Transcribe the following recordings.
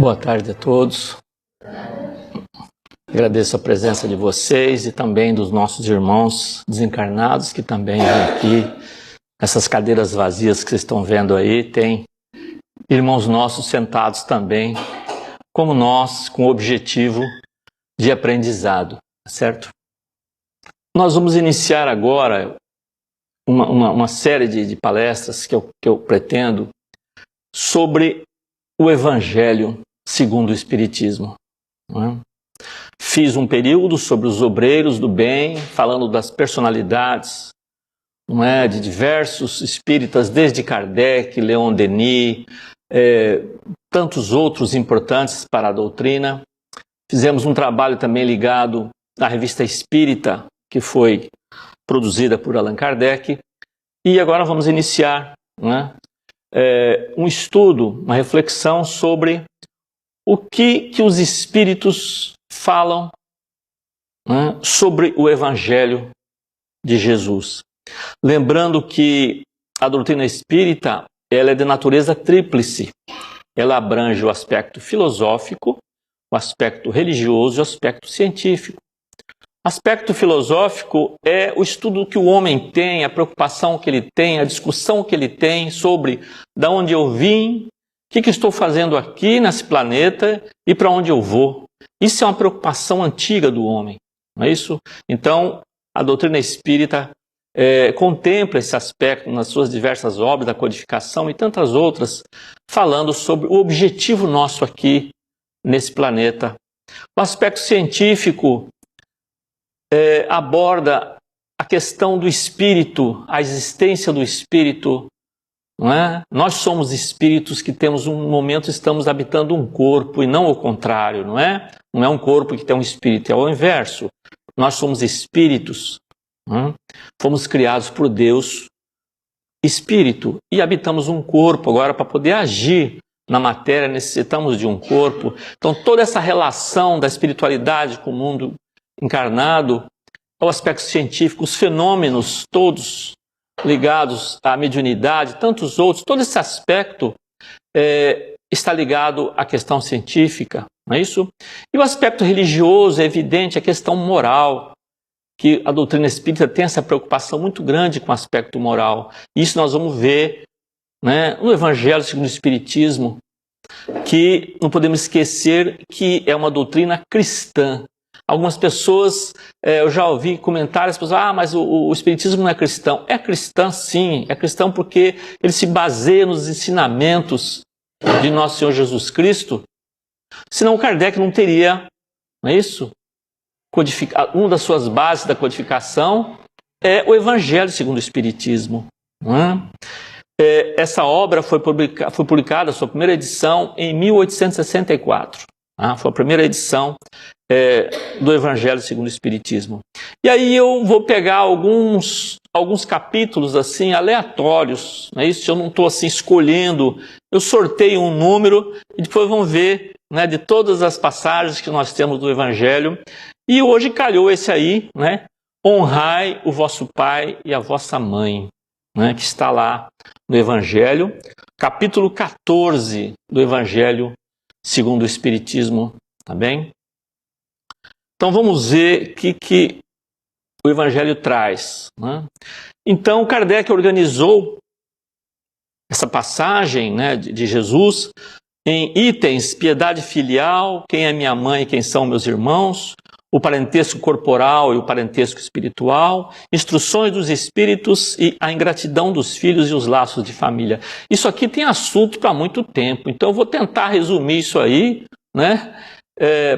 Boa tarde a todos. Agradeço a presença de vocês e também dos nossos irmãos desencarnados que também vêm aqui. Essas cadeiras vazias que vocês estão vendo aí, tem irmãos nossos sentados também, como nós, com o objetivo de aprendizado, certo? Nós vamos iniciar agora uma série de palestras que eu pretendo sobre o Evangelho segundo o Espiritismo. Não é? Fiz um período sobre os obreiros do bem, falando das personalidades, não é, de diversos espíritas, desde Kardec, Leon Denis, tantos outros importantes para a doutrina. Fizemos um trabalho também ligado à Revista Espírita, que foi produzida por Allan Kardec. E agora vamos iniciar, não é, um estudo, uma reflexão sobre o que os espíritos falam, né, sobre o Evangelho de Jesus. Lembrando que a doutrina espírita ela é de natureza tríplice. Ela abrange o aspecto filosófico, o aspecto religioso e o aspecto científico. O aspecto filosófico é o estudo que o homem tem, a preocupação que ele tem, a discussão que ele tem sobre de onde eu vim, o que estou fazendo aqui nesse planeta e para onde eu vou. Isso é uma preocupação antiga do homem, não é isso? Então, a doutrina espírita contempla esse aspecto nas suas diversas obras, da codificação e tantas outras, falando sobre o objetivo nosso aqui nesse planeta. O aspecto científico aborda a questão do espírito, a existência do espírito. Não é? Nós somos espíritos que temos um momento, estamos habitando um corpo e não o contrário, não é? Não é um corpo que tem um espírito, é o inverso. Nós somos espíritos, não é? Fomos criados por Deus, espírito, e habitamos um corpo. Agora, para poder agir na matéria, necessitamos de um corpo. Então, toda essa relação da espiritualidade com o mundo encarnado, o aspecto científico, os fenômenos todos ligados à mediunidade, tantos outros, todo esse aspecto está ligado à questão científica, não é isso? E o aspecto religioso é evidente, a questão moral, que a doutrina espírita tem essa preocupação muito grande com o aspecto moral. Isso nós vamos ver, né, no Evangelho segundo o Espiritismo, que não podemos esquecer que é uma doutrina cristã. Algumas pessoas, eu já ouvi comentários, pessoas, mas o Espiritismo não é cristão. É cristão sim, é cristão porque ele se baseia nos ensinamentos de nosso Senhor Jesus Cristo. Senão Kardec não teria, não é isso? Uma das suas bases da codificação é o Evangelho segundo o Espiritismo. Não é? Essa obra foi publicada, a sua primeira edição, em 1864. Foi a primeira edição do Evangelho segundo o Espiritismo. E aí eu vou pegar alguns capítulos assim aleatórios, não é isso? Eu não estou assim escolhendo, eu sorteio um número e depois vamos ver, né, de todas as passagens que nós temos do Evangelho. E hoje calhou esse aí, né? Honrai o vosso pai e a vossa mãe, né, que está lá no Evangelho, capítulo 14 do Evangelho segundo o Espiritismo, tá bem? Então vamos ver o que o Evangelho traz, né? Então Kardec organizou essa passagem, né, de Jesus em itens: piedade filial, quem é minha mãe e quem são meus irmãos, o parentesco corporal e o parentesco espiritual, instruções dos espíritos e a ingratidão dos filhos e os laços de família. Isso aqui tem assunto para muito tempo, então eu vou tentar resumir isso aí, né,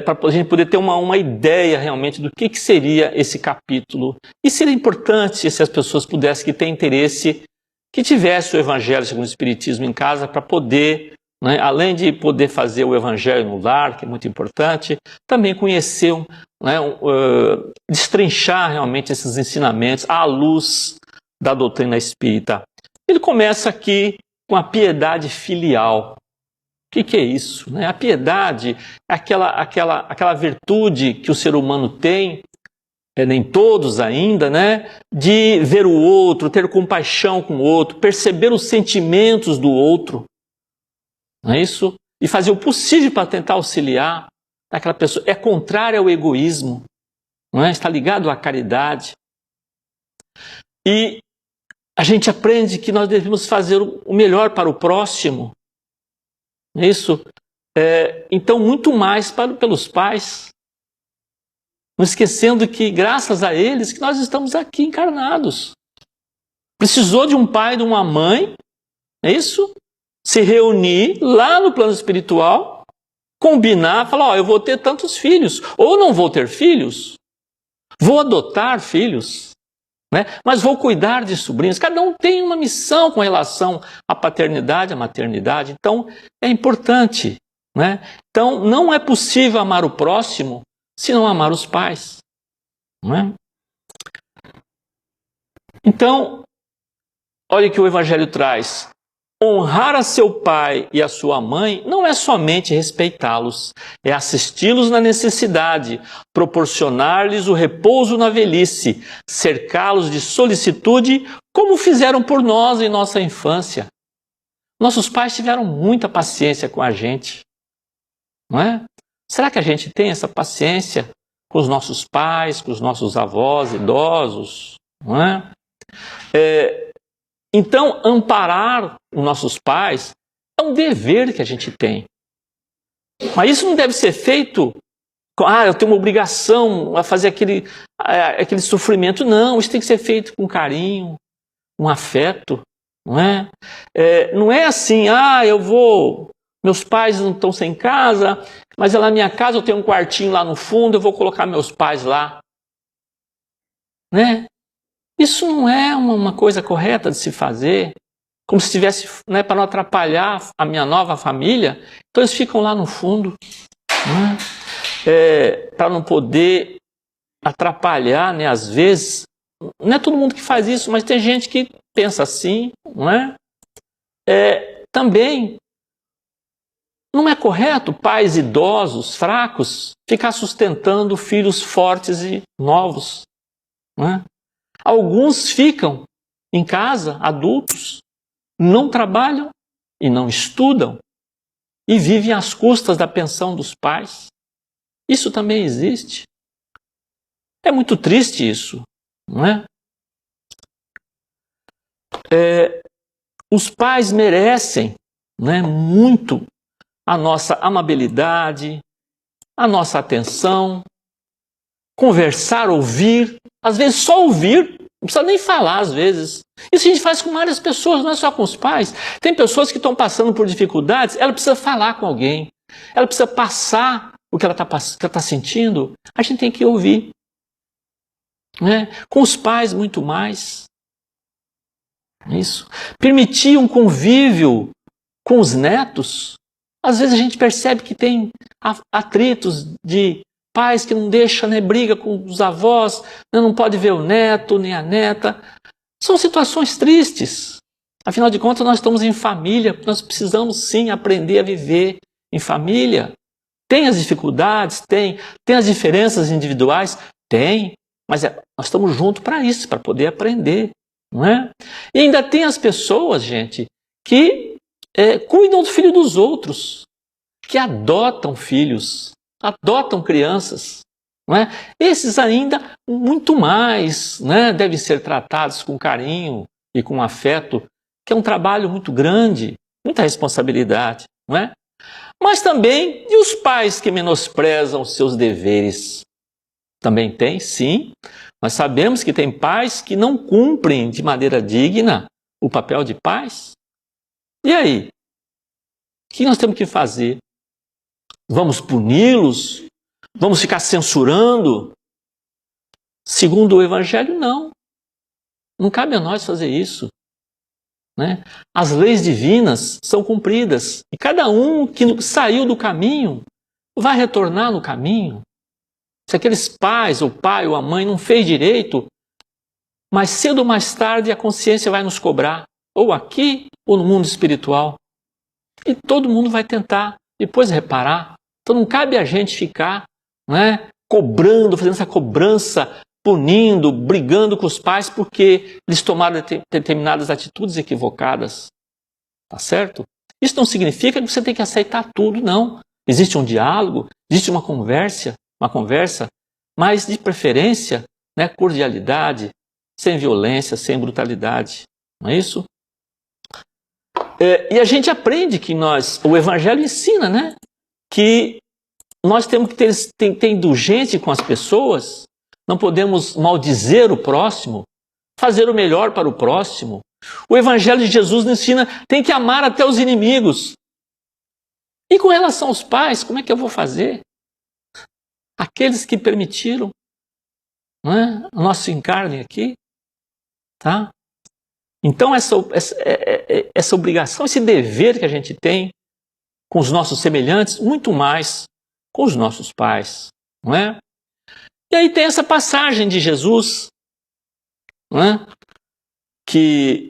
para a gente poder ter uma ideia realmente do que seria esse capítulo. E seria importante se as pessoas pudessem, que têm interesse, que tivesse o Evangelho segundo o Espiritismo em casa para poder, né, além de poder fazer o Evangelho no lar, que é muito importante, também conhecer, né, destrinchar realmente esses ensinamentos à luz da doutrina espírita. Ele começa aqui com a piedade filial. O que é isso? Né? A piedade é aquela virtude que o ser humano tem, nem todos ainda, né, de ver o outro, ter compaixão com o outro, perceber os sentimentos do outro. Não é isso? e fazer o possível para tentar auxiliar aquela pessoa. É contrário ao egoísmo, não é? Está ligado à caridade. E a gente aprende que nós devemos fazer o melhor para o próximo. Isso. Então, muito mais pelos pais. Não esquecendo que, graças a eles, que nós estamos aqui encarnados. Precisou de um pai e de uma mãe, é isso? Se reunir lá no plano espiritual, combinar, falar, eu vou ter tantos filhos, ou não vou ter filhos, vou adotar filhos, né? Mas vou cuidar de sobrinhos. Cada um tem uma missão com relação à paternidade, à maternidade. Então, é importante, né? Então, não é possível amar o próximo se não amar os pais, não é? Então, olha o que o Evangelho traz. Honrar a seu pai e a sua mãe não é somente respeitá-los, é assisti-los na necessidade, proporcionar-lhes o repouso na velhice, cercá-los de solicitude, como fizeram por nós em nossa infância. Nossos pais tiveram muita paciência com a gente, não é? Será que a gente tem essa paciência com os nossos pais, com os nossos avós idosos, não é? Então, amparar os nossos pais é um dever que a gente tem. Mas isso não deve ser feito eu tenho uma obrigação a fazer aquele sofrimento. Não, isso tem que ser feito com carinho, com afeto, não é? Não é assim, meus pais não estão sem casa, mas lá na minha casa eu tenho um quartinho lá no fundo, eu vou colocar meus pais lá. Né? Isso não é uma coisa correta de se fazer, como se tivesse, né, para não atrapalhar a minha nova família, então eles ficam lá no fundo, né? Para não poder atrapalhar, né, às vezes, não é todo mundo que faz isso, mas tem gente que pensa assim, não é? Também não é correto pais idosos, fracos, ficar sustentando filhos fortes e novos, não é? Alguns ficam em casa, adultos, não trabalham e não estudam e vivem às custas da pensão dos pais. Isso também existe. É muito triste isso, não é? Os pais merecem, né, muito a nossa amabilidade, a nossa atenção, conversar, ouvir, às vezes só ouvir, não precisa nem falar às vezes. Isso a gente faz com várias pessoas, não é só com os pais. Tem pessoas que estão passando por dificuldades, ela precisa falar com alguém, ela precisa passar o que ela está sentindo, a gente tem que ouvir. Né? Com os pais, muito mais. Isso. Permitir um convívio com os netos. Às vezes a gente percebe que tem atritos de pais que não deixam, né, briga com os avós, não pode ver o neto, nem a neta. São situações tristes. Afinal de contas, nós estamos em família, nós precisamos sim aprender a viver em família. Tem as dificuldades, tem as diferenças individuais, tem, mas nós estamos juntos para isso, para poder aprender, não é? E ainda tem as pessoas, gente, que cuidam do filho dos outros, que adotam filhos, adotam crianças, não é? Esses ainda muito mais, né, devem ser tratados com carinho e com afeto, que é um trabalho muito grande, muita responsabilidade, não é? Mas também, e os pais que menosprezam os seus deveres? Também tem, sim. Nós sabemos que tem pais que não cumprem de maneira digna o papel de pais. E aí? O que nós temos que fazer? Vamos puni-los? Vamos ficar censurando? Segundo o Evangelho, não. Não cabe a nós fazer isso. Né? As leis divinas são cumpridas. E cada um que saiu do caminho vai retornar no caminho. Se aqueles pais, o pai ou a mãe não fez direito, mais cedo ou mais tarde a consciência vai nos cobrar. Ou aqui, ou no mundo espiritual. E todo mundo vai tentar depois reparar. Então não cabe a gente ficar, né, cobrando, fazendo essa cobrança, punindo, brigando com os pais porque eles tomaram determinadas atitudes equivocadas. Tá certo? Isso não significa que você tem que aceitar tudo, não. Existe um diálogo, existe uma conversa, mas de preferência, né, cordialidade, sem violência, sem brutalidade. Não é isso? E a gente aprende que o Evangelho ensina, né, que nós temos que ter indulgência com as pessoas, não podemos maldizer o próximo, fazer o melhor para o próximo. O Evangelho de Jesus nos ensina, tem que amar até os inimigos. E com relação aos pais, como é que eu vou fazer? Aqueles que permitiram, não é, o nosso encarne aqui, tá? Então essa obrigação, esse dever que a gente tem com os nossos semelhantes, muito mais com os nossos pais, não é? E aí tem essa passagem de Jesus, não é? Que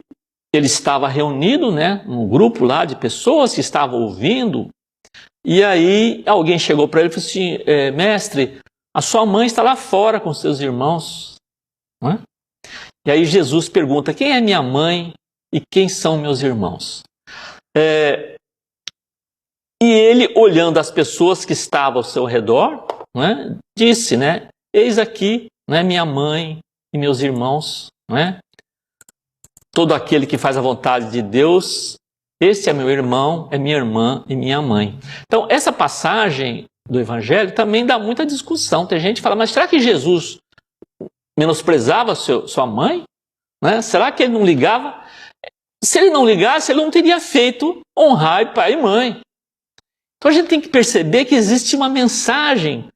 ele estava reunido, né, num grupo lá de pessoas que estavam ouvindo, e aí alguém chegou para ele e falou assim, mestre, a sua mãe está lá fora com seus irmãos. Não é? E aí Jesus pergunta, quem é minha mãe e quem são meus irmãos? E ele, olhando as pessoas que estavam ao seu redor, não é, disse, né, eis aqui, não é, minha mãe e meus irmãos, não é? Todo aquele que faz a vontade de Deus, esse é meu irmão, é minha irmã e minha mãe. Então, essa passagem do Evangelho também dá muita discussão. Tem gente que fala, mas será que Jesus menosprezava sua mãe? Né? Será que ele não ligava? Se ele não ligasse, ele não teria feito honrar pai e mãe. Então, a gente tem que perceber que existe uma mensagem,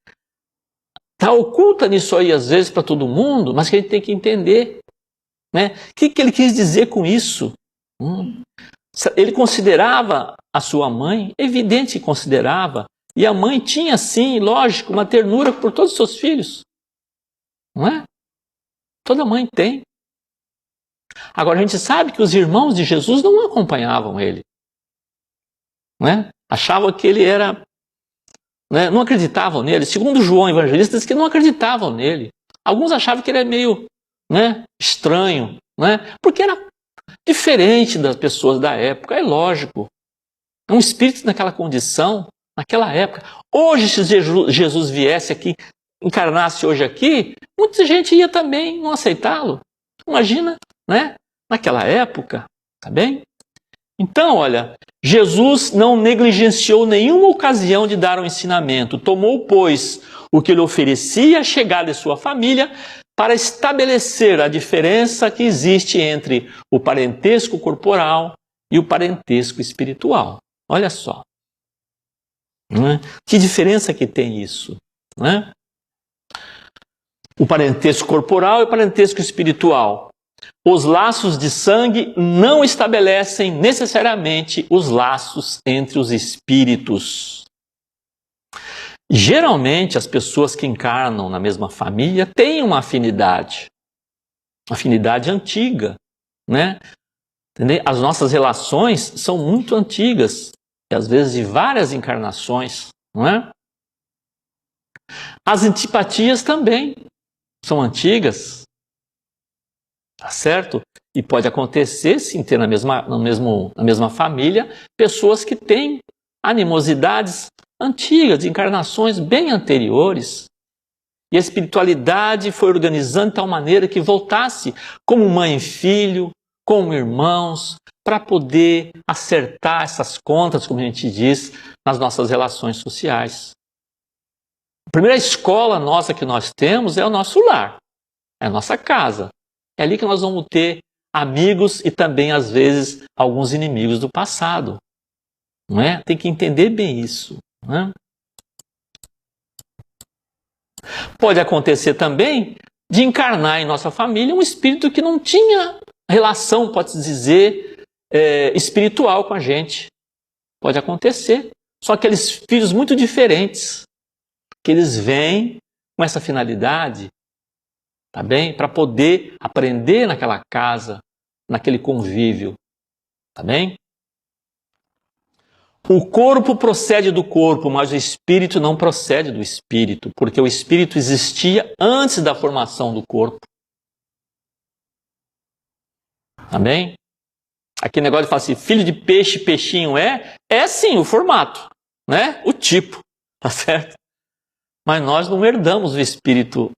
está oculta nisso aí às vezes para todo mundo, mas que a gente tem que entender. Né? O que ele quis dizer com isso? Ele considerava a sua mãe, evidente que considerava, e a mãe tinha sim, lógico, uma ternura por todos os seus filhos. Não é? Toda mãe tem. Agora a gente sabe que os irmãos de Jesus não acompanhavam ele. Não é? Achavam que ele era... Né? Não acreditavam nele. Segundo João Evangelista, diz que não acreditavam nele. Alguns achavam que ele é meio... né, estranho, né? Porque era diferente das pessoas da época, é lógico. É um espírito naquela condição, naquela época. Hoje, se Jesus viesse aqui, encarnasse hoje aqui, muita gente ia também não aceitá-lo. Imagina, né? Naquela época, tá bem? Então, olha, Jesus não negligenciou nenhuma ocasião de dar um ensinamento. Tomou, pois, o que lhe oferecia a chegada de sua família, para estabelecer a diferença que existe entre o parentesco corporal e o parentesco espiritual. Olha só. Né? Que diferença que tem isso? Né? O parentesco corporal e o parentesco espiritual. Os laços de sangue não estabelecem necessariamente os laços entre os espíritos. Geralmente, as pessoas que encarnam na mesma família têm uma afinidade antiga, né? Entendeu? As nossas relações são muito antigas, e às vezes de várias encarnações, não é? As antipatias também são antigas, tá certo? E pode acontecer, sim, ter na mesma família, pessoas que têm animosidades antigas, de encarnações bem anteriores. E a espiritualidade foi organizando de tal maneira que voltasse como mãe e filho, como irmãos, para poder acertar essas contas, como a gente diz, nas nossas relações sociais. A primeira escola nossa que nós temos é o nosso lar, é a nossa casa. É ali que nós vamos ter amigos e também, às vezes, alguns inimigos do passado. Não é? Tem que entender bem isso. Não é? Pode acontecer também de encarnar em nossa família um espírito que não tinha relação, pode-se dizer, espiritual com a gente. Pode acontecer. São aqueles filhos muito diferentes, que eles vêm com essa finalidade, tá bem? Para poder aprender naquela casa, naquele convívio, tá bem? O corpo procede do corpo, mas o espírito não procede do espírito, porque o espírito existia antes da formação do corpo. Tá bem? Aquele negócio de falar assim, filho de peixe, peixinho é sim o formato, né? O tipo, tá certo? Mas nós não herdamos o espírito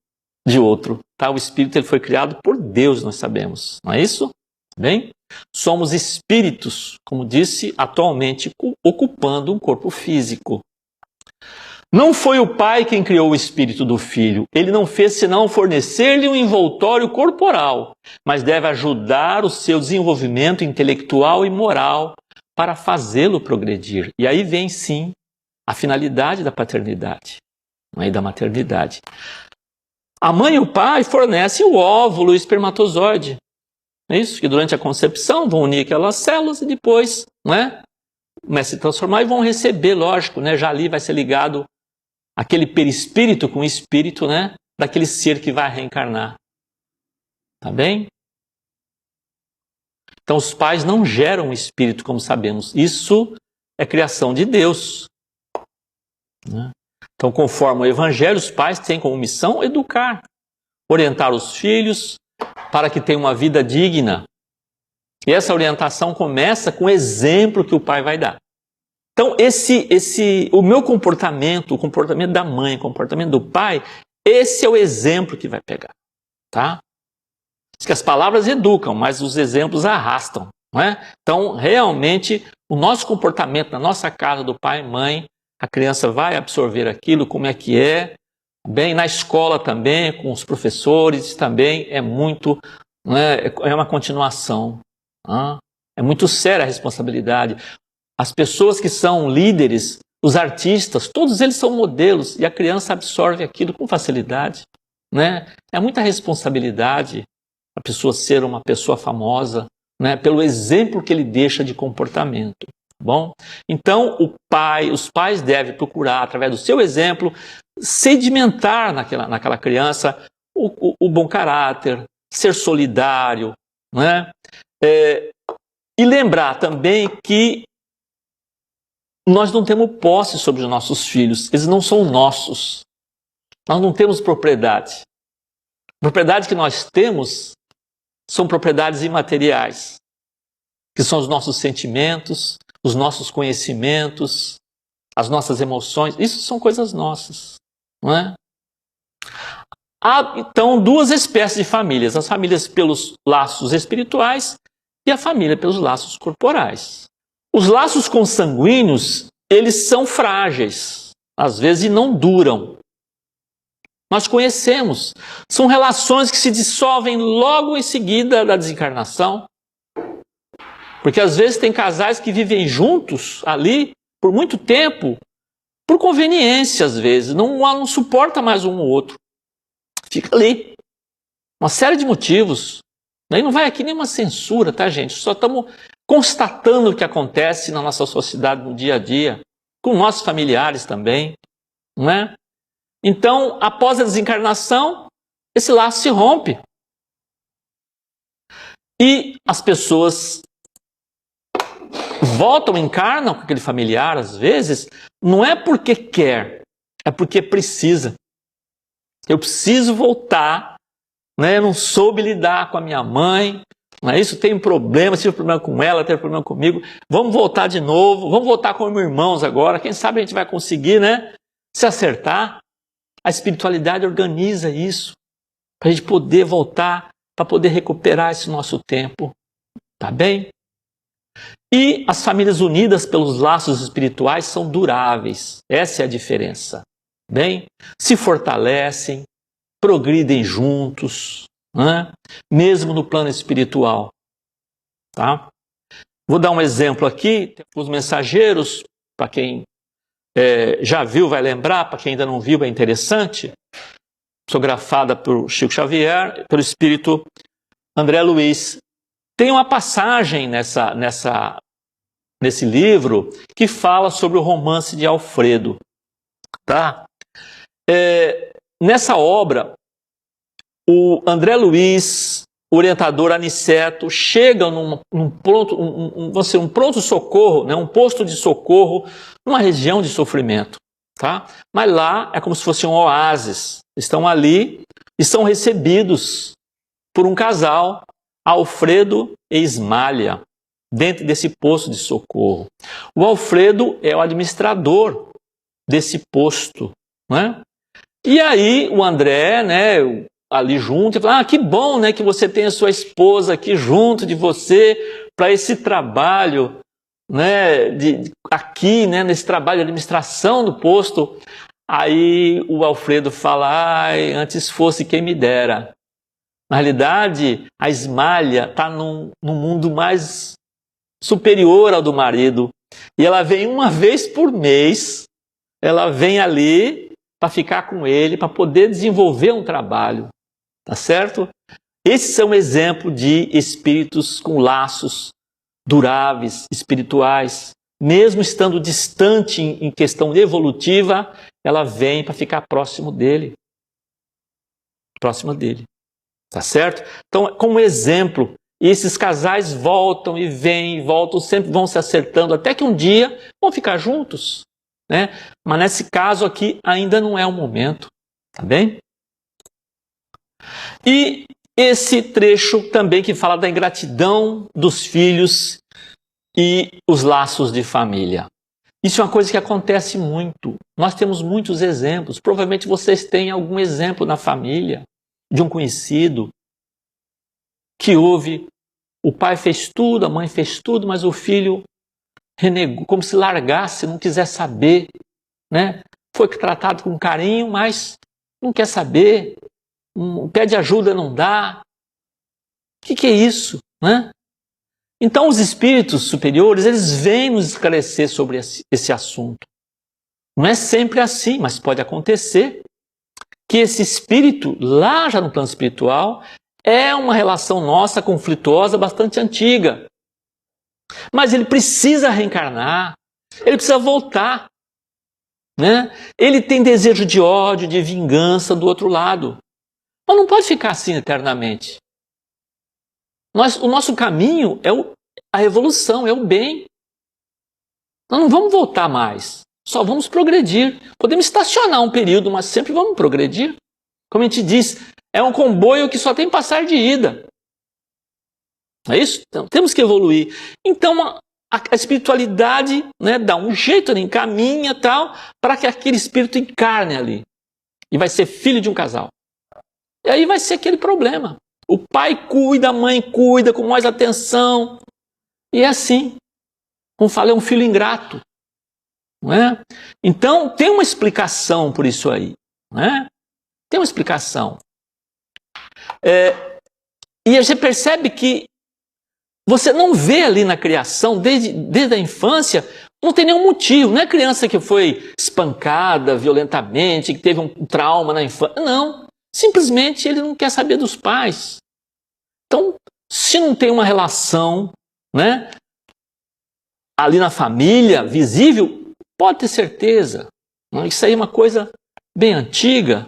de outro, tá? O espírito ele foi criado por Deus, nós sabemos, não é isso? Bem? Somos espíritos, como disse, atualmente ocupando um corpo físico. Não foi o pai quem criou o espírito do filho. Ele não fez senão fornecer-lhe um envoltório corporal, mas deve ajudar o seu desenvolvimento intelectual e moral para fazê-lo progredir. E aí vem, sim, a finalidade da paternidade, e da maternidade. A mãe e o pai fornecem o óvulo e o espermatozoide. É isso? Que durante a concepção vão unir aquelas células e depois, né, começa a se transformar e vão receber, lógico, né, já ali vai ser ligado aquele perispírito com o espírito, né, daquele ser que vai reencarnar. Tá bem? Então os pais não geram o espírito, como sabemos. Isso é criação de Deus. Né? Então, conforme o Evangelho, os pais têm como missão educar, orientar os filhos para que tenham uma vida digna. E essa orientação começa com o exemplo que o pai vai dar. Então, o meu comportamento, o comportamento da mãe, o comportamento do pai, esse é o exemplo que vai pegar, tá? Diz que as palavras educam, mas os exemplos arrastam, não é? Então, realmente, o nosso comportamento na nossa casa do pai e mãe, a criança vai absorver aquilo, como é que é, bem, na escola também, com os professores também, é muito, não é? É uma continuação, não é? É muito séria a responsabilidade. As pessoas que são líderes, os artistas, todos eles são modelos e a criança absorve aquilo com facilidade, né? É muita responsabilidade a pessoa ser uma pessoa famosa, né? Pelo exemplo que ele deixa de comportamento. Bom? Então, os pais devem procurar, através do seu exemplo, sedimentar naquela criança o bom caráter, ser solidário, né? E lembrar também que nós não temos posse sobre os nossos filhos, eles não são nossos. Nós não temos propriedade. A propriedade que nós temos são propriedades imateriais, que são os nossos sentimentos, os nossos conhecimentos, as nossas emoções. Isso são coisas nossas, não é? Há, então, duas espécies de famílias. As famílias pelos laços espirituais e a família pelos laços corporais. Os laços consanguíneos, eles são frágeis, às vezes não duram. Nós conhecemos. São relações que se dissolvem logo em seguida da desencarnação. Porque às vezes tem casais que vivem juntos ali por muito tempo, por conveniência às vezes, não suporta mais um ou outro. Fica ali. Uma série de motivos. E não vai aqui nenhuma censura, tá, gente? Só estamos constatando o que acontece na nossa sociedade no dia a dia, com nossos familiares também, não é? Então, após a desencarnação, esse laço se rompe. E as pessoas voltam, encarnam com aquele familiar, às vezes, não é porque quer, é porque precisa. Eu preciso voltar, né? Eu não soube lidar com a minha mãe, não é isso? Tenho problema, tive problema com ela, teve problema comigo. Vamos voltar de novo, vamos voltar como irmãos agora. Quem sabe a gente vai conseguir, né? Se acertar. A espiritualidade organiza isso, para a gente poder voltar, para poder recuperar esse nosso tempo. Tá bem? E as famílias unidas pelos laços espirituais são duráveis. Essa é a diferença. Bem? Se fortalecem, progridem juntos, né? Mesmo no plano espiritual. Tá? Vou dar um exemplo aqui. Os mensageiros, para quem já viu, vai lembrar, para quem ainda não viu, é interessante. Psicografada por Chico Xavier, pelo espírito André Luiz. Tem uma passagem nesse livro que fala sobre o romance de Alfredo. Tá? Nessa obra, o André Luiz, o orientador Aniceto, chega num pronto-socorro, né, um posto de socorro, numa região de sofrimento. Tá? Mas lá é como se fosse um oásis. Estão ali e são recebidos por um casal, Alfredo e Ismália. dentro desse posto de socorro. O Alfredo é o administrador desse posto, né? E aí o André, né, ali junto, fala: que bom, né, que você tem a sua esposa aqui junto de você para esse trabalho, né, aqui, né, nesse trabalho de administração do posto. Aí o Alfredo fala: antes fosse quem me dera. Na realidade, a Ismália está num mundo mais superior ao do marido. E ela vem uma vez por mês, ela vem ali para ficar com ele, para poder desenvolver um trabalho. Tá certo? Esses são exemplos de espíritos com laços duráveis, espirituais. Mesmo estando distante em questão evolutiva, ela vem para ficar próximo dele. Próxima dele. Tá certo? Então, como exemplo, esses casais voltam e vêm, voltam, sempre vão se acertando, até que um dia vão ficar juntos, né? Mas nesse caso aqui ainda não é o momento, tá bem? E esse trecho também que fala da ingratidão dos filhos e os laços de família. Isso é uma coisa que acontece muito. Nós temos muitos exemplos. Provavelmente vocês têm algum exemplo na família de um conhecido que houve, o pai fez tudo, a mãe fez tudo, mas o filho renegou, como se largasse, não quiser saber, né? Foi tratado com carinho, mas não quer saber, pede ajuda, não dá. O que é isso, né? Então os espíritos superiores, eles vêm nos esclarecer sobre esse assunto. Não é sempre assim, mas pode acontecer que esse espírito, lá já no plano espiritual, é uma relação nossa conflituosa bastante antiga. Mas ele precisa reencarnar, ele precisa voltar, né? Ele tem desejo de ódio, de vingança do outro lado. Mas não pode ficar assim eternamente. O nosso caminho é a evolução, é o bem. Nós não vamos voltar mais, só vamos progredir. Podemos estacionar um período, mas sempre vamos progredir. Como a gente diz, é um comboio que só tem passar de ida. É isso? Então, temos que evoluir. Então, a espiritualidade, né, dá um jeito, encaminha tal, para que aquele espírito encarne ali. E vai ser filho de um casal. E aí vai ser aquele problema. O pai cuida, a mãe cuida com mais atenção. E é assim. Como fala, é um filho ingrato. Não é? Então, tem uma explicação por isso aí. Não é? Tem uma explicação. E a gente percebe que você não vê ali na criação, desde a infância, não tem nenhum motivo. Não é criança que foi espancada violentamente, que teve um trauma na infância. Não. Simplesmente ele não quer saber dos pais. Então, se não tem uma relação, né, ali na família, visível, pode ter certeza. Isso aí é uma coisa bem antiga.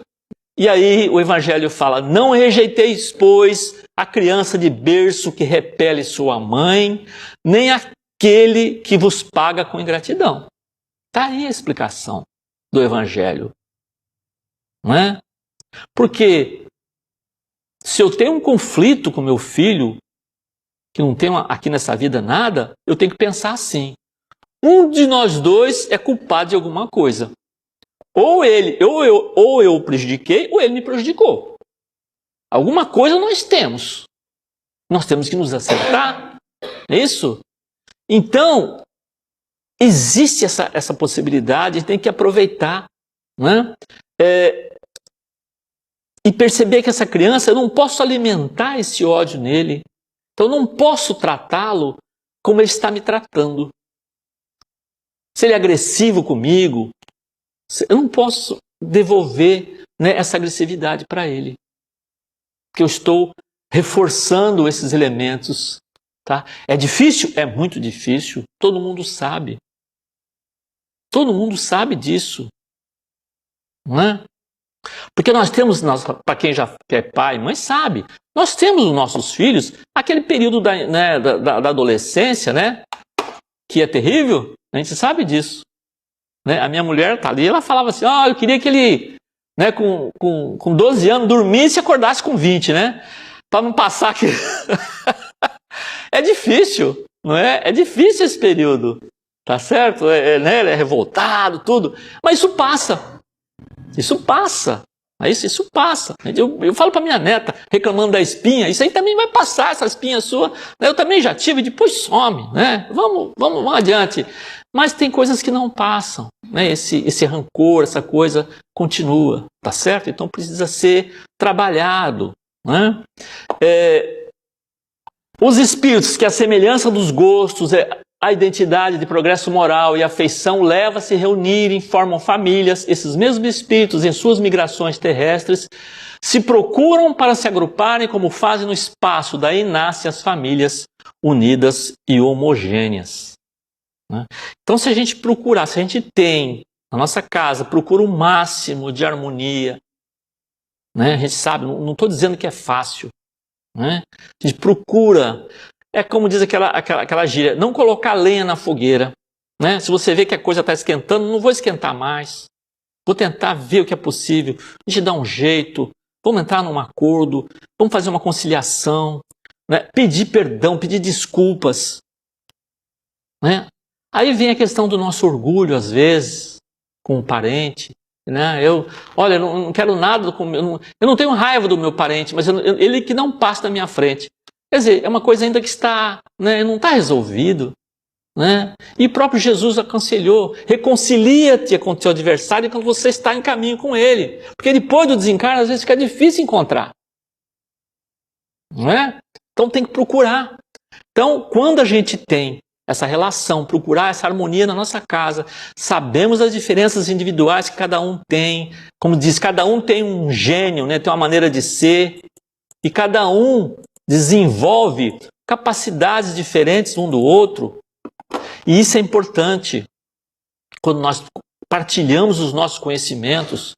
E aí o Evangelho fala: não rejeiteis, pois, a criança de berço que repele sua mãe, nem aquele que vos paga com ingratidão. Está aí a explicação do Evangelho. Não é? Porque se eu tenho um conflito com meu filho, que não tem aqui nessa vida nada, eu tenho que pensar assim: um de nós dois é culpado de alguma coisa. Ou eu o prejudiquei, ou ele me prejudicou. Alguma coisa nós temos. Nós temos que nos acertar. É isso? Então, existe essa possibilidade, a gente tem que aproveitar. Né? E perceber que essa criança, eu não posso alimentar esse ódio nele. Então, eu não posso tratá-lo como ele está me tratando. Se ele é agressivo comigo, eu não posso devolver, né, essa agressividade para ele. Porque eu estou reforçando esses elementos. Tá? É difícil? É muito difícil. Todo mundo sabe. Todo mundo sabe disso. Não é? Porque nós temos, para quem já é pai e mãe sabe, nós temos os nossos filhos, aquele período da adolescência, né, que é terrível, a gente sabe disso. Né? A minha mulher está ali, ela falava assim: eu queria que ele, né, com 12 anos, dormisse e acordasse com 20, né? Para não passar aqui. É difícil, não é? É difícil esse período, tá certo? Né? Ele é revoltado, tudo. Mas isso passa. Isso passa. Isso passa. Eu falo para minha neta, reclamando da espinha, isso aí também vai passar, essa espinha sua. Eu também já tive, depois some, né? Vamos adiante. Mas tem coisas que não passam, né? Esse rancor, essa coisa continua, tá certo? Então precisa ser trabalhado, né? Os espíritos que a semelhança dos gostos, a identidade de progresso moral e afeição leva a se reunirem, formam famílias. Esses mesmos espíritos, em suas migrações terrestres, se procuram para se agruparem como fazem no espaço. Daí nascem as famílias unidas e homogêneas. Então, se a gente procurar, se a gente tem na nossa casa, procura o máximo de harmonia, né? A gente sabe, não estou dizendo que é fácil, né? A gente procura. É como diz aquela gíria, não colocar lenha na fogueira, né? Se você vê que a coisa está esquentando, não vou esquentar mais. Vou tentar ver o que é possível. A gente dá um jeito, vamos entrar num acordo, vamos fazer uma conciliação, né? Pedir perdão, pedir desculpas, né? Aí vem a questão do nosso orgulho, às vezes, com um parente, né? Eu não quero nada, eu não tenho raiva do meu parente, mas ele que não passa na minha frente. Quer dizer, é uma coisa ainda que está, né, não está resolvido, né? E o próprio Jesus aconselhou, reconcilia-te com o teu adversário quando você está em caminho com ele. Porque depois do desencarne, às vezes fica difícil encontrar. Não é? Então tem que procurar. Então, quando a gente tem essa relação, procurar essa harmonia na nossa casa, sabemos as diferenças individuais que cada um tem. Como diz, cada um tem um gênio, né? Tem uma maneira de ser. E cada um desenvolve capacidades diferentes um do outro. E isso é importante. Quando nós partilhamos os nossos conhecimentos,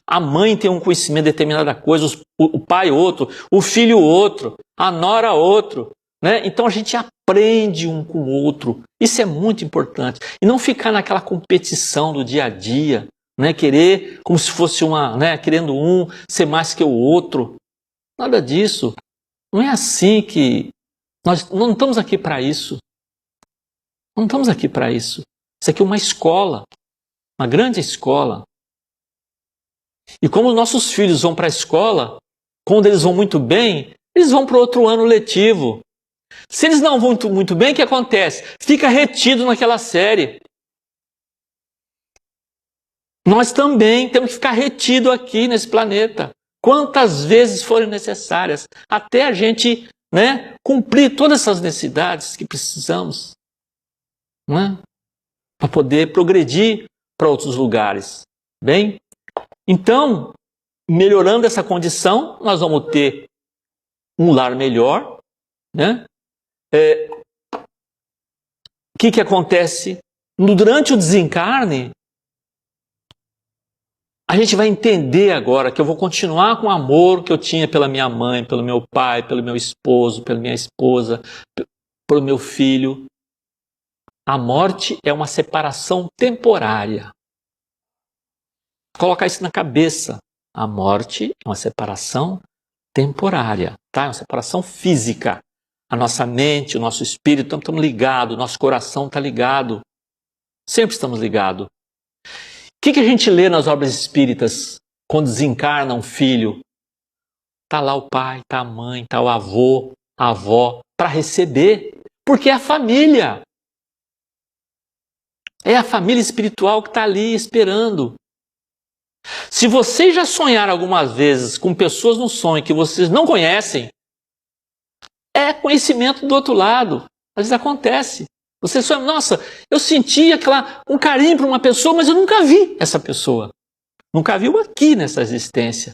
a mãe tem um conhecimento de determinada coisa, o pai outro, o filho outro, a nora outro, né? Então a gente aprende um com o outro. Isso é muito importante. E não ficar naquela competição do dia a dia, né? Querer como se fosse querendo um ser mais que o outro. Nada disso. Não é assim que... Nós não estamos aqui para isso. Não estamos aqui para isso. Isso aqui é uma escola, uma grande escola. E como os nossos filhos vão para a escola, quando eles vão muito bem, eles vão para outro ano letivo. Se eles não vão muito bem, o que acontece? Fica retido naquela série. Nós também temos que ficar retido aqui nesse planeta. Quantas vezes forem necessárias, até a gente, né, cumprir todas essas necessidades que precisamos, né, para poder progredir para outros lugares. Bem, então, melhorando essa condição, nós vamos ter um lar melhor, né? O que acontece? Durante o desencarne, a gente vai entender agora que eu vou continuar com o amor que eu tinha pela minha mãe, pelo meu pai, pelo meu esposo, pela minha esposa, pelo meu filho. A morte é uma separação temporária. Colocar isso na cabeça. A morte é uma separação temporária, tá? É uma separação física. A nossa mente, o nosso espírito estamos ligados, o nosso coração está ligado. Sempre estamos ligados. O que a gente lê nas obras espíritas quando desencarna um filho? Está lá o pai, está a mãe, está o avô, a avó, para receber. Porque é a família. É a família espiritual que está ali esperando. Se vocês já sonharam algumas vezes com pessoas no sonho que vocês não conhecem, é conhecimento do outro lado. Às vezes acontece. Você sonha, nossa, eu senti um carinho por uma pessoa, mas eu nunca vi essa pessoa. Nunca viu aqui nessa existência.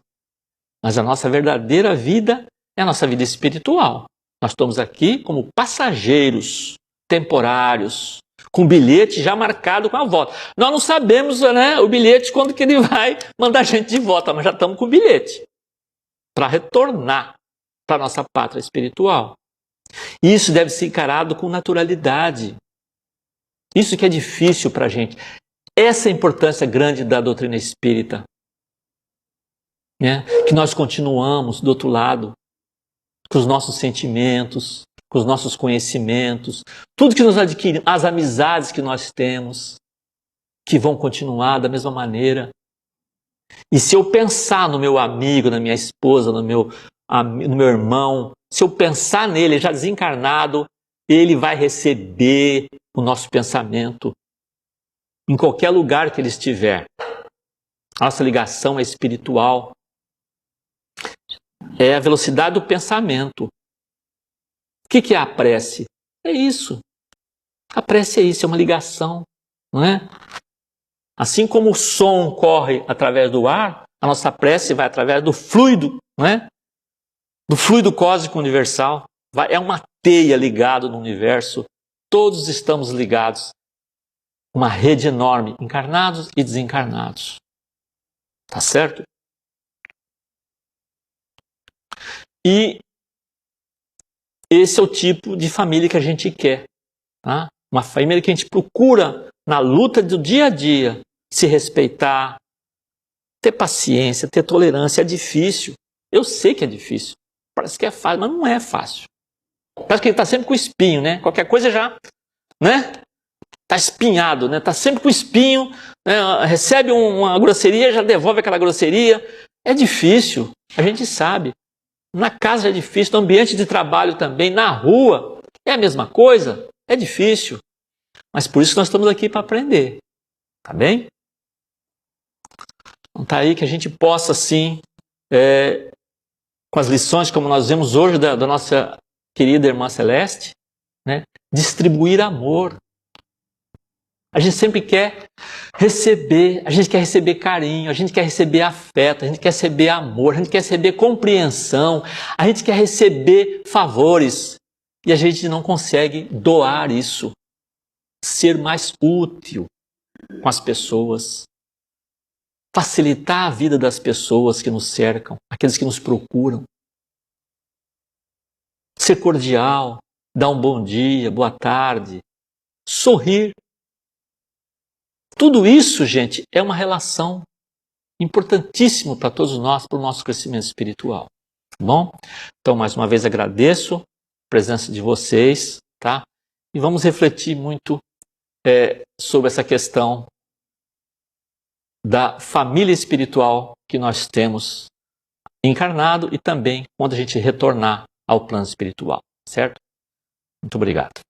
Mas a nossa verdadeira vida é a nossa vida espiritual. Nós estamos aqui como passageiros temporários, com bilhete já marcado com a volta. Nós não sabemos, né, o bilhete quando que ele vai mandar a gente de volta, mas já estamos com o bilhete para retornar para a nossa pátria espiritual. E isso deve ser encarado com naturalidade. Isso que é difícil para a gente. Essa é a importância grande da doutrina espírita. Né? Que nós continuamos do outro lado, com os nossos sentimentos, com os nossos conhecimentos, tudo que nós adquirimos, as amizades que nós temos, que vão continuar da mesma maneira. E se eu pensar no meu amigo, na minha esposa, no meu irmão, se eu pensar nele já desencarnado, ele vai receber o nosso pensamento em qualquer lugar que ele estiver. A nossa ligação é espiritual. É a velocidade do pensamento. O que é a prece? É isso. A prece é isso, é uma ligação, não é? Assim como o som corre através do ar, a nossa prece vai através do fluido, não é? Do fluido cósmico universal. É uma teia ligada no universo. Todos estamos ligados. Uma rede enorme, encarnados e desencarnados. Tá certo? E esse é o tipo de família que a gente quer. Tá? Uma família que a gente procura na luta do dia a dia se respeitar, ter paciência, ter tolerância. É difícil. Eu sei que é difícil. Parece que é fácil, mas não é fácil. Parece que ele está sempre com espinho, né? Qualquer coisa já, né? Está espinhado, né? Está sempre com espinho, né? Recebe uma grosseria, já devolve aquela grosseria. É difícil, a gente sabe. Na casa é difícil, no ambiente de trabalho também, na rua é a mesma coisa, é difícil. Mas por isso que nós estamos aqui para aprender, tá bem? Então tá aí que a gente possa, assim, com as lições como nós vemos hoje da nossa querida Irmã Celeste, né? Distribuir amor. A gente sempre quer receber, a gente quer receber carinho, a gente quer receber afeto, a gente quer receber amor, a gente quer receber compreensão, a gente quer receber favores e a gente não consegue doar isso, ser mais útil com as pessoas, facilitar a vida das pessoas que nos cercam, aqueles que nos procuram, ser cordial, dar um bom dia, boa tarde, sorrir. Tudo isso, gente, é uma relação importantíssima para todos nós, para o nosso crescimento espiritual. Tá bom? Então, mais uma vez, agradeço a presença de vocês, tá? E vamos refletir muito sobre essa questão da família espiritual que nós temos encarnado e também quando a gente retornar ao plano espiritual, certo? Muito obrigado.